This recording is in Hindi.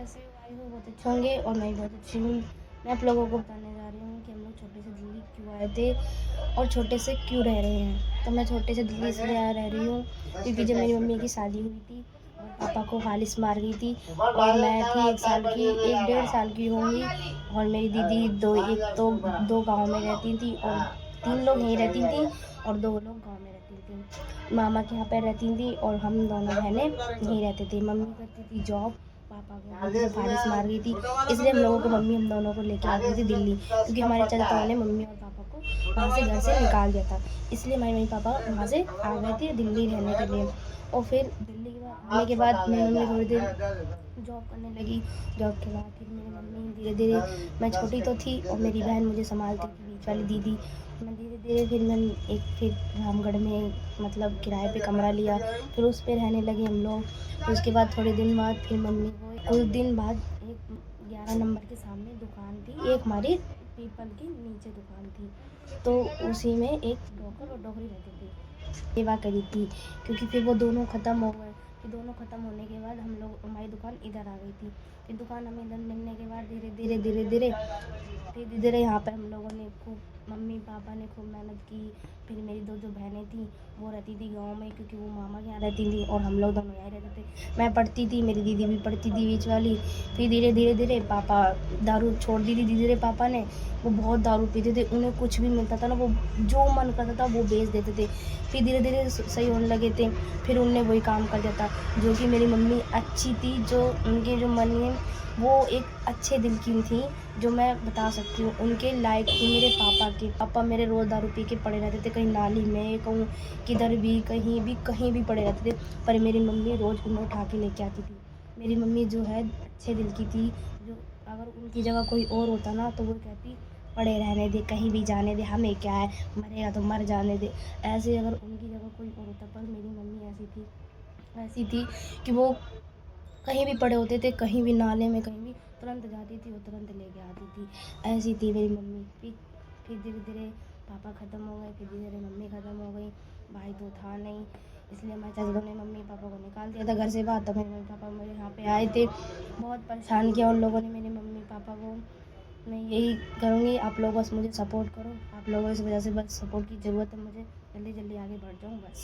कैसे हो? आई हो बहुत अच्छे होंगे और मैं भी बहुत अच्छी हूँ। मैं आप लोगों को बताने जा रही हूँ कि हम लोग छोटे से दिल्ली क्यों आए थे और छोटे से क्यों रह रहे हैं। तो मैं छोटे से दिल्ली इसलिए रह रही हूँ क्योंकि जब मेरी मम्मी की शादी हुई थी और पापा को खालिश मार गई थी और मैं थी 1 डेढ़ साल की होंगी और मेरी दीदी दो गाँव में रहती थी और 3 लोग यहीं रहती थी और 2 लोग गाँव में रहती थी। मामा के यहाँ पे रहती थी और हम दोनों बहनें यहीं रहते थे। मम्मी करती थी जॉब, पापा को जब फालिश मार गई थी इसलिए हम दोनों को लेके आ गई थी दिल्ली, क्योंकि हमारे चाचाओं ने मम्मी और पापा को वहाँ से घर से निकाल दिया था। इसलिए हमारे मम्मी पापा वहाँ से आ गए थे दिल्ली रहने के लिए। और फिर दिल्ली के बाद आने के बाद मेरी मम्मी थोड़ी देर जॉब करने लगी। जॉब के बाद फिर मेरी मम्मी धीरे धीरे, मैं छोटी तो थी और मेरी बहन मुझे संभालती थी, बीच वाली दीदी। मैं धीरे धीरे फिर रामगढ़ में मतलब किराए पे कमरा लिया, फिर उस पे रहने लगे हम लोग। फिर उसके बाद थोड़े दिन बाद फिर मम्मी को कुछ दिन बाद एक 11 नंबर के सामने दुकान थी, एक हमारी पीपल की नीचे दुकान थी, तो उसी में एक डॉक्टर और डॉक्टरी रहते थे, सेवा करी थी। क्योंकि फिर वो दोनों ख़त्म हो गए। फिर दोनों ख़त्म होने के बाद हमारी दुकान इधर आ गई थी। फिर दुकान हमें इधर मिलने के बाद धीरे धीरे यहाँ पे हम लोगों ने खूब, मम्मी पापा ने खूब मेहनत की। फिर मेरी दो जो बहनें थी वो रहती थी गांव में, क्योंकि वो मामा के यहाँ रहती थी और हम लोग दोनों यहाँ रहते थे। मैं पढ़ती थी, मेरी दीदी भी पढ़ती थी बीच वाली। फिर धीरे धीरे पापा दारू छोड़ दी थी, धीरे धीरे पापा ने। वो बहुत दारू पीते थे, उन्हें कुछ भी मिलता था ना वो जो मन करता था वो बेच देते थे। फिर धीरे धीरे सही होने लगे थे, फिर उनने वही काम कर दिया था। जो कि मेरी मम्मी अच्छी थी, जो उनके जो मन में वो एक अच्छे दिल की थी, जो मैं बता सकती हूँ उनके लायक थी। मेरे पापा मेरे रोज़ दारू पी के पड़े रहते थे, कहीं नाली में, कहूँ किधर भी, कहीं भी पड़े रहते थे, पर मेरी मम्मी रोज़ उन्हें उठा के लेके आती थी। मेरी मम्मी जो है अच्छे दिल की थी, जो अगर उनकी जगह कोई और होता ना तो वो कहती पड़े रहने दे, कहीं भी जाने दे, हमें क्या है, मरेगा तो मर जाने दे। ऐसे अगर उनकी जगह कोई और होता, पर मेरी मम्मी ऐसी थी कि वो कहीं भी पड़े होते थे, कहीं भी नाले में, कहीं भी तुरंत जाती थी और तुरंत लेके आती थी। ऐसी थी मेरी मम्मी। फिर धीरे धीरे पापा ख़त्म हो गए, फिर धीरे धीरे मम्मी ख़त्म हो गई। भाई तो था नहीं, इसलिए हमारे चाचा ने मम्मी पापा को निकाल दिया था घर से बाहर। तब मेरे मम्मी पापा मेरे यहाँ पे आए थे, बहुत परेशान किया उन लोगों ने मेरे मम्मी पापा को। मैं यही करूँगी, आप लोग बस मुझे सपोर्ट करो, आप लोगों की वजह से बस सपोर्ट की ज़रूरत है मुझे, जल्दी जल्दी आगे बढ़ जाऊँ बस।